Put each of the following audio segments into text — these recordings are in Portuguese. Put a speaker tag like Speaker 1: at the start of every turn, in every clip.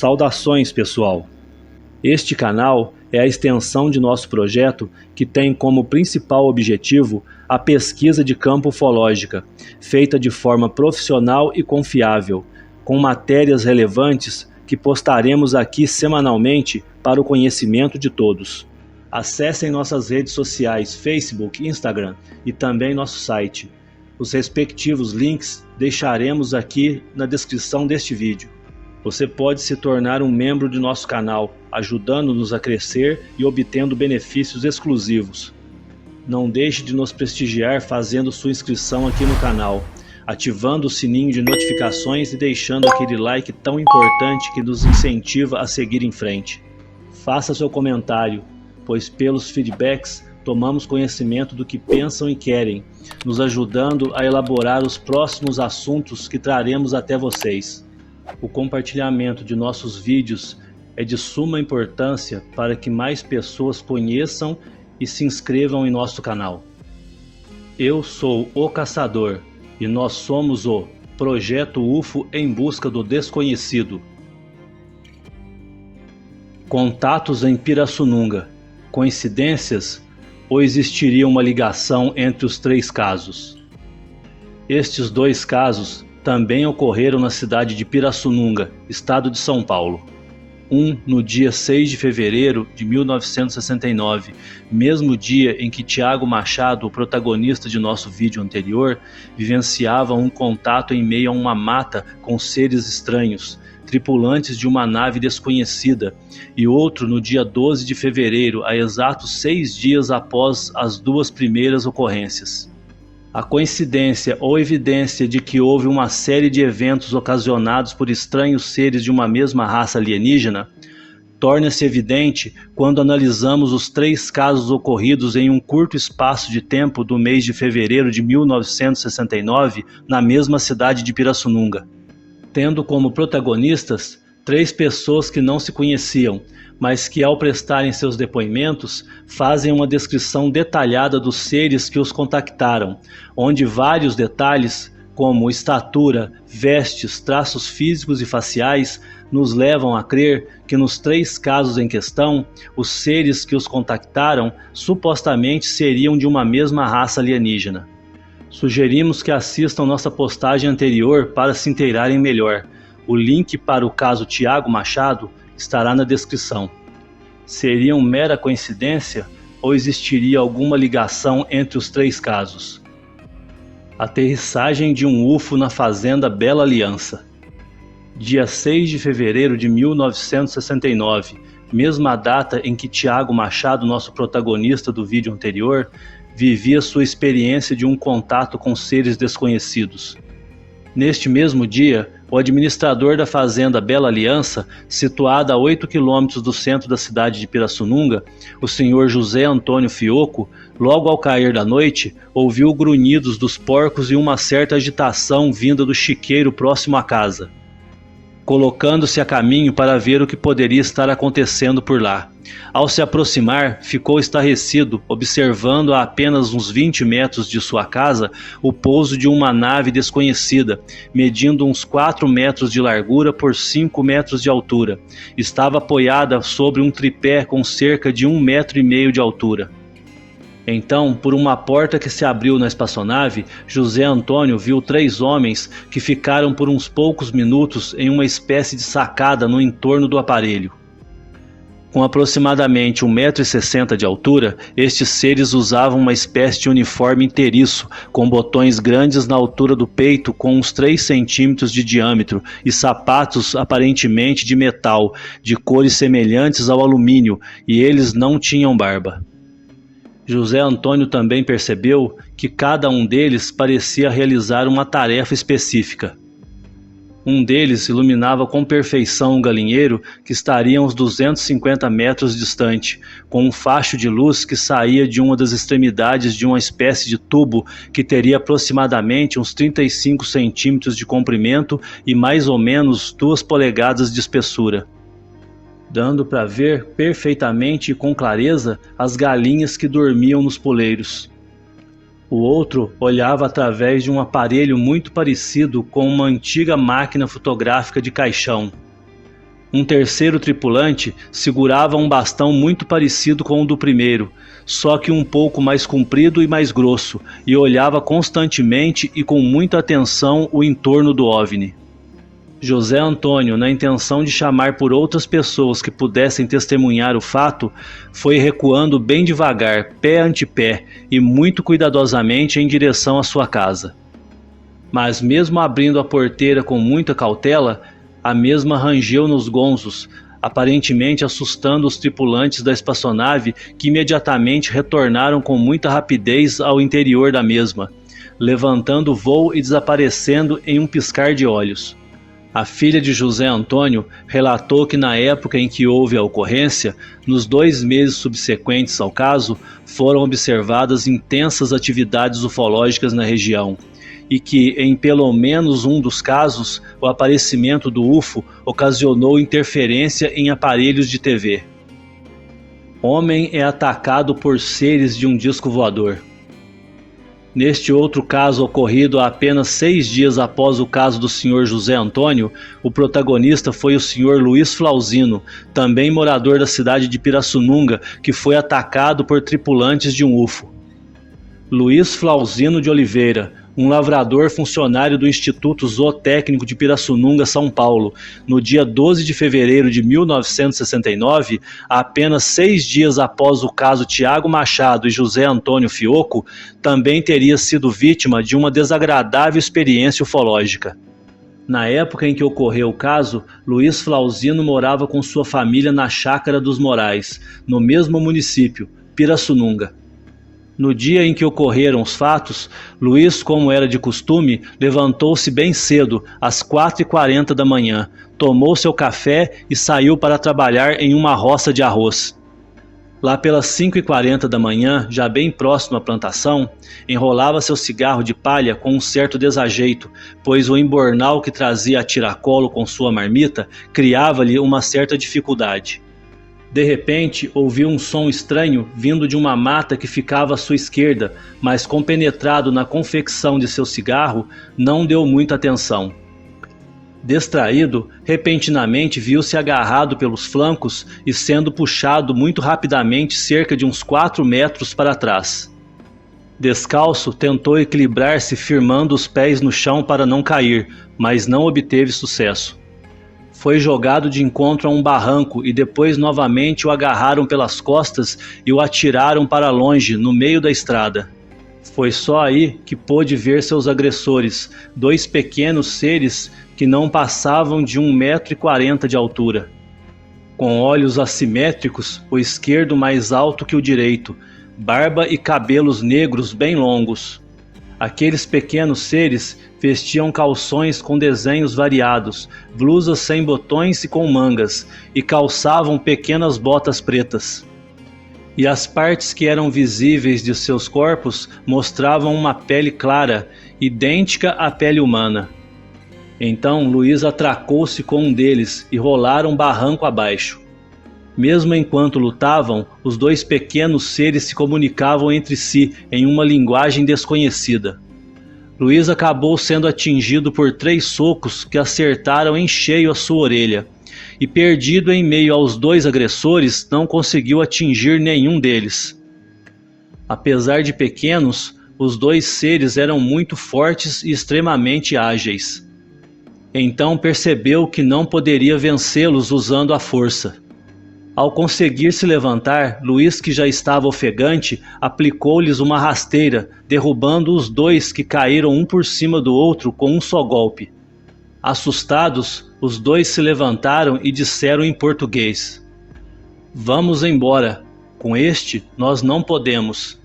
Speaker 1: Saudações, pessoal! Este canal é a extensão de nosso projeto que tem como principal objetivo a pesquisa de campo ufológica, feita de forma profissional e confiável, com matérias relevantes que postaremos aqui semanalmente para o conhecimento de todos. Acessem nossas redes sociais Facebook, Instagram e também nosso site. Os respectivos links deixaremos aqui na descrição deste vídeo. Você pode se tornar um membro de nosso canal, ajudando-nos a crescer e obtendo benefícios exclusivos. Não deixe de nos prestigiar fazendo sua inscrição aqui no canal, ativando o sininho de notificações e deixando aquele like tão importante que nos incentiva a seguir em frente. Faça seu comentário, pois pelos feedbacks tomamos conhecimento do que pensam e querem, nos ajudando a elaborar os próximos assuntos que traremos até vocês. O compartilhamento de nossos vídeos é de suma importância para que mais pessoas conheçam e se inscrevam em nosso canal. Eu sou o Caçador e nós somos o Projeto UFO em Busca do Desconhecido. Contatos em Pirassununga. Coincidências? Ou existiria uma ligação entre os três casos? Estes dois casos também ocorreram na cidade de Pirassununga, estado de São Paulo. Um no dia 6 de fevereiro de 1969, mesmo dia em que Tiago Machado, o protagonista de nosso vídeo anterior, vivenciava um contato em meio a uma mata com seres estranhos, tripulantes de uma nave desconhecida, e outro no dia 12 de fevereiro, a exatos 6 dias após as duas primeiras ocorrências. A coincidência ou evidência de que houve uma série de eventos ocasionados por estranhos seres de uma mesma raça alienígena torna-se evidente quando analisamos os três casos ocorridos em um curto espaço de tempo do mês de fevereiro de 1969 na mesma cidade de Pirassununga, tendo como protagonistas três pessoas que não se conheciam, mas que ao prestarem seus depoimentos fazem uma descrição detalhada dos seres que os contactaram, onde vários detalhes, como estatura, vestes, traços físicos e faciais, nos levam a crer que nos três casos em questão, os seres que os contactaram supostamente seriam de uma mesma raça alienígena. Sugerimos que assistam nossa postagem anterior para se inteirarem melhor. O link para o caso Tiago Machado estará na descrição. Seria uma mera coincidência ou existiria alguma ligação entre os três casos? Aterrissagem de um UFO na fazenda Bela Aliança. Dia 6 de fevereiro de 1969, mesma data em que Tiago Machado, nosso protagonista do vídeo anterior, vivia sua experiência de um contato com seres desconhecidos. Neste mesmo dia, o administrador da fazenda Bela Aliança, situada a 8 quilômetros do centro da cidade de Pirassununga, o senhor José Antônio Fioco, logo ao cair da noite, ouviu grunhidos dos porcos e uma certa agitação vinda do chiqueiro próximo à casa. Colocando-se a caminho para ver o que poderia estar acontecendo por lá. Ao se aproximar, ficou estarrecido, observando a apenas uns 20 metros de sua casa o pouso de uma nave desconhecida, medindo uns 4 metros de largura por 5 metros de altura. Estava apoiada sobre um tripé com cerca de 1,5 metro de altura. Então, por uma porta que se abriu na espaçonave, José Antônio viu 3 homens que ficaram por uns poucos minutos em uma espécie de sacada no entorno do aparelho. Com aproximadamente 1,60 m de altura, estes seres usavam uma espécie de uniforme inteiriço, com botões grandes na altura do peito com uns 3 centímetros de diâmetro e sapatos aparentemente de metal, de cores semelhantes ao alumínio, e eles não tinham barba. José Antônio também percebeu que cada um deles parecia realizar uma tarefa específica. Um deles iluminava com perfeição um galinheiro que estaria a uns 250 metros distante, com um facho de luz que saía de uma das extremidades de uma espécie de tubo que teria aproximadamente uns 35 centímetros de comprimento e mais ou menos 2 polegadas de espessura, dando para ver perfeitamente e com clareza as galinhas que dormiam nos poleiros. O outro olhava através de um aparelho muito parecido com uma antiga máquina fotográfica de caixão. Um terceiro tripulante segurava um bastão muito parecido com o do primeiro, só que um pouco mais comprido e mais grosso, e olhava constantemente e com muita atenção o entorno do OVNI. José Antônio, na intenção de chamar por outras pessoas que pudessem testemunhar o fato, foi recuando bem devagar, pé ante pé, e muito cuidadosamente em direção à sua casa. Mas mesmo abrindo a porteira com muita cautela, a mesma rangeu nos gonzos, aparentemente assustando os tripulantes da espaçonave, que imediatamente retornaram com muita rapidez ao interior da mesma, levantando o voo e desaparecendo em um piscar de olhos. A filha de José Antônio relatou que na época em que houve a ocorrência, nos 2 meses subsequentes ao caso, foram observadas intensas atividades ufológicas na região, e que, em pelo menos um dos casos, o aparecimento do UFO ocasionou interferência em aparelhos de TV. Homem é atacado por seres de um disco voador. Neste outro caso ocorrido há apenas 6 dias após o caso do Sr. José Antônio, o protagonista foi o Sr. Luiz Flauzino, também morador da cidade de Pirassununga, que foi atacado por tripulantes de um UFO. Luiz Flauzino de Oliveira, um lavrador funcionário do Instituto Zootécnico de Pirassununga, São Paulo, no dia 12 de fevereiro de 1969, apenas 6 dias após o caso Tiago Machado e José Antônio Fioco, também teria sido vítima de uma desagradável experiência ufológica. Na época em que ocorreu o caso, Luiz Flauzino morava com sua família na Chácara dos Morais, no mesmo município, Pirassununga. No dia em que ocorreram os fatos, Luiz, como era de costume, levantou-se bem cedo, às 4h40 da manhã, tomou seu café e saiu para trabalhar em uma roça de arroz. Lá pelas 5h40 da manhã, já bem próximo à plantação, enrolava seu cigarro de palha com um certo desajeito, pois o embornal que trazia a tiracolo com sua marmita criava-lhe uma certa dificuldade. De repente, ouviu um som estranho vindo de uma mata que ficava à sua esquerda, mas compenetrado na confecção de seu cigarro, não deu muita atenção. Distraído, repentinamente viu-se agarrado pelos flancos e sendo puxado muito rapidamente cerca de uns 4 metros para trás. Descalço, tentou equilibrar-se firmando os pés no chão para não cair, mas não obteve sucesso. Foi jogado de encontro a um barranco e depois novamente o agarraram pelas costas e o atiraram para longe, no meio da estrada. Foi só aí que pôde ver seus agressores, 2 pequenos seres que não passavam de 1,40 m de altura. Com olhos assimétricos, o esquerdo mais alto que o direito, barba e cabelos negros bem longos. Aqueles pequenos seres vestiam calções com desenhos variados, blusas sem botões e com mangas, e calçavam pequenas botas pretas. E as partes que eram visíveis de seus corpos mostravam uma pele clara, idêntica à pele humana. Então Luiz atracou-se com um deles e rolaram barranco abaixo. Mesmo enquanto lutavam, os 2 pequenos seres se comunicavam entre si em uma linguagem desconhecida. Luiz acabou sendo atingido por 3 socos que acertaram em cheio a sua orelha, e perdido em meio aos 2 agressores, não conseguiu atingir nenhum deles. Apesar de pequenos, os 2 seres eram muito fortes e extremamente ágeis. Então percebeu que não poderia vencê-los usando a força. Ao conseguir se levantar, Luiz, que já estava ofegante, aplicou-lhes uma rasteira, derrubando os 2 que caíram um por cima do outro com um só golpe. Assustados, os 2 se levantaram e disseram em português: "Vamos embora, com este nós não podemos."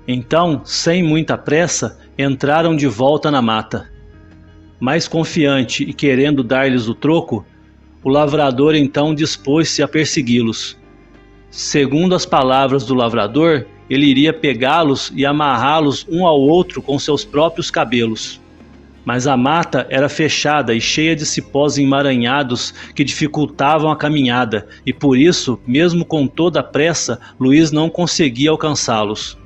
Speaker 1: Então, sem muita pressa, entraram de volta na mata. Mais confiante e querendo dar-lhes o troco, o lavrador então dispôs-se a persegui-los. Segundo as palavras do lavrador, ele iria pegá-los e amarrá-los um ao outro com seus próprios cabelos. Mas a mata era fechada e cheia de cipós emaranhados que dificultavam a caminhada, e por isso, mesmo com toda a pressa, Luiz não conseguia alcançá-los.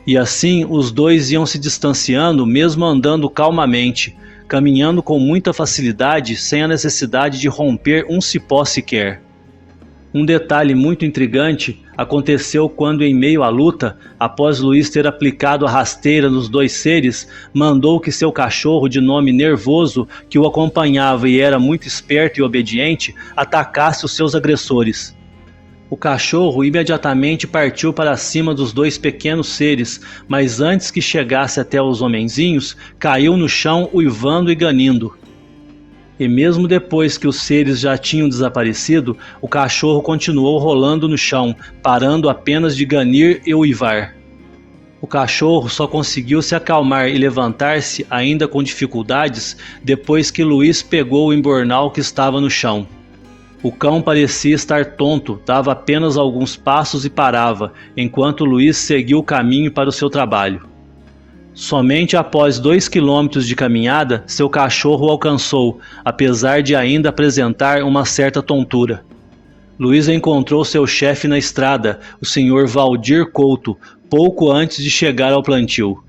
Speaker 1: E assim os 2 iam se distanciando, mesmo andando calmamente, caminhando com muita facilidade sem a necessidade de romper um cipó sequer. Um detalhe muito intrigante aconteceu quando, em meio à luta, após Luiz ter aplicado a rasteira nos dois seres, mandou que seu cachorro de nome Nervoso, que o acompanhava e era muito esperto e obediente, atacasse os seus agressores. O cachorro imediatamente partiu para cima dos dois pequenos seres, mas antes que chegasse até os homenzinhos, caiu no chão uivando e ganindo. E mesmo depois que os seres já tinham desaparecido, o cachorro continuou rolando no chão, parando apenas de ganir e uivar. O cachorro só conseguiu se acalmar e levantar-se, ainda com dificuldades, depois que Luiz pegou o embornal que estava no chão. O cão parecia estar tonto, dava apenas alguns passos e parava, enquanto Luiz seguiu o caminho para o seu trabalho. Somente após 2 quilômetros de caminhada, seu cachorro o alcançou, apesar de ainda apresentar uma certa tontura. Luiz encontrou seu chefe na estrada, o Sr. Valdir Couto, pouco antes de chegar ao plantio.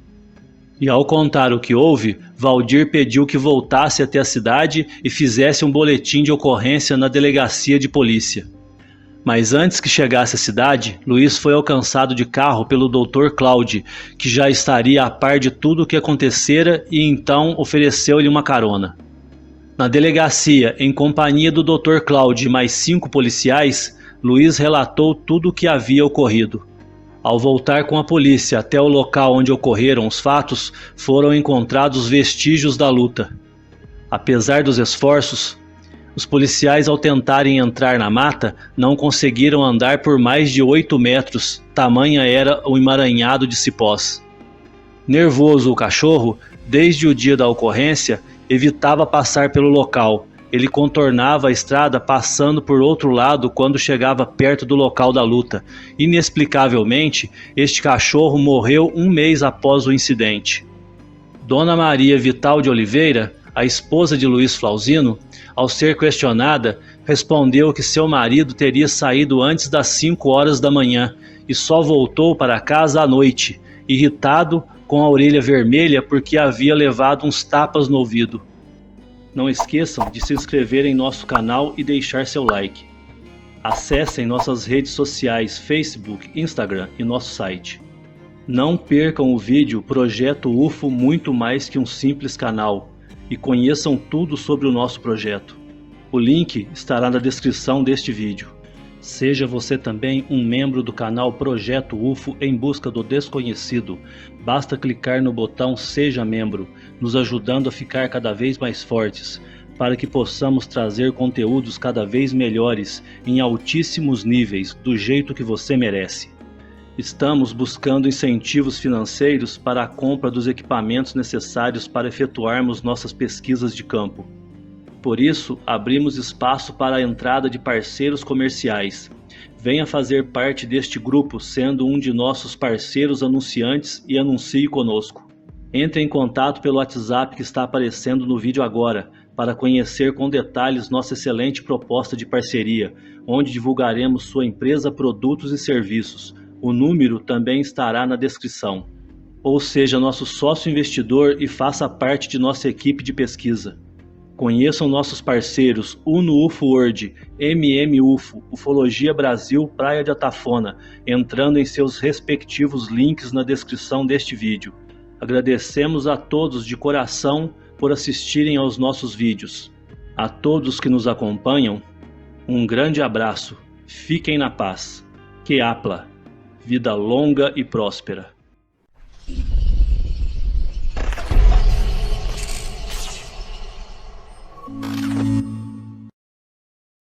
Speaker 1: E ao contar o que houve, Valdir pediu que voltasse até a cidade e fizesse um boletim de ocorrência na delegacia de polícia. Mas antes que chegasse à cidade, Luiz foi alcançado de carro pelo Dr. Claude, que já estaria a par de tudo o que acontecera e então ofereceu-lhe uma carona. Na delegacia, em companhia do Dr. Claude e mais 5 policiais, Luiz relatou tudo o que havia ocorrido. Ao voltar com a polícia até o local onde ocorreram os fatos, foram encontrados vestígios da luta. Apesar dos esforços, os policiais, ao tentarem entrar na mata, não conseguiram andar por mais de 8 metros, tamanha era o emaranhado de cipós. Nervoso o cachorro, desde o dia da ocorrência, evitava passar pelo local. Ele contornava a estrada passando por outro lado quando chegava perto do local da luta. Inexplicavelmente, este cachorro morreu 1 mês após o incidente. Dona Maria Vital de Oliveira, a esposa de Luiz Flauzino, ao ser questionada, respondeu que seu marido teria saído antes das 5 horas da manhã e só voltou para casa à noite, irritado, com a orelha vermelha porque havia levado uns tapas no ouvido. Não esqueçam de se inscrever em nosso canal e deixar seu like. Acessem nossas redes sociais Facebook, Instagram e nosso site. Não percam o vídeo Projeto UFO Muito Mais Que um Simples Canal e conheçam tudo sobre o nosso projeto. O link estará na descrição deste vídeo. Seja você também um membro do canal Projeto UFO em busca do desconhecido. Basta clicar no botão Seja Membro, nos ajudando a ficar cada vez mais fortes, para que possamos trazer conteúdos cada vez melhores, em altíssimos níveis, do jeito que você merece. Estamos buscando incentivos financeiros para a compra dos equipamentos necessários para efetuarmos nossas pesquisas de campo. Por isso, abrimos espaço para a entrada de parceiros comerciais. Venha fazer parte deste grupo sendo um de nossos parceiros anunciantes e anuncie conosco. Entre em contato pelo WhatsApp que está aparecendo no vídeo agora, para conhecer com detalhes nossa excelente proposta de parceria, onde divulgaremos sua empresa, produtos e serviços. O número também estará na descrição. Ou seja, nosso sócio investidor e faça parte de nossa equipe de pesquisa. Conheçam nossos parceiros Uno UFO World, MM UFO, Ufologia Brasil, Praia de Atafona, entrando em seus respectivos links na descrição deste vídeo. Agradecemos a todos de coração por assistirem aos nossos vídeos. A todos que nos acompanham, um grande abraço. Fiquem na paz. Que apla. Vida longa e próspera.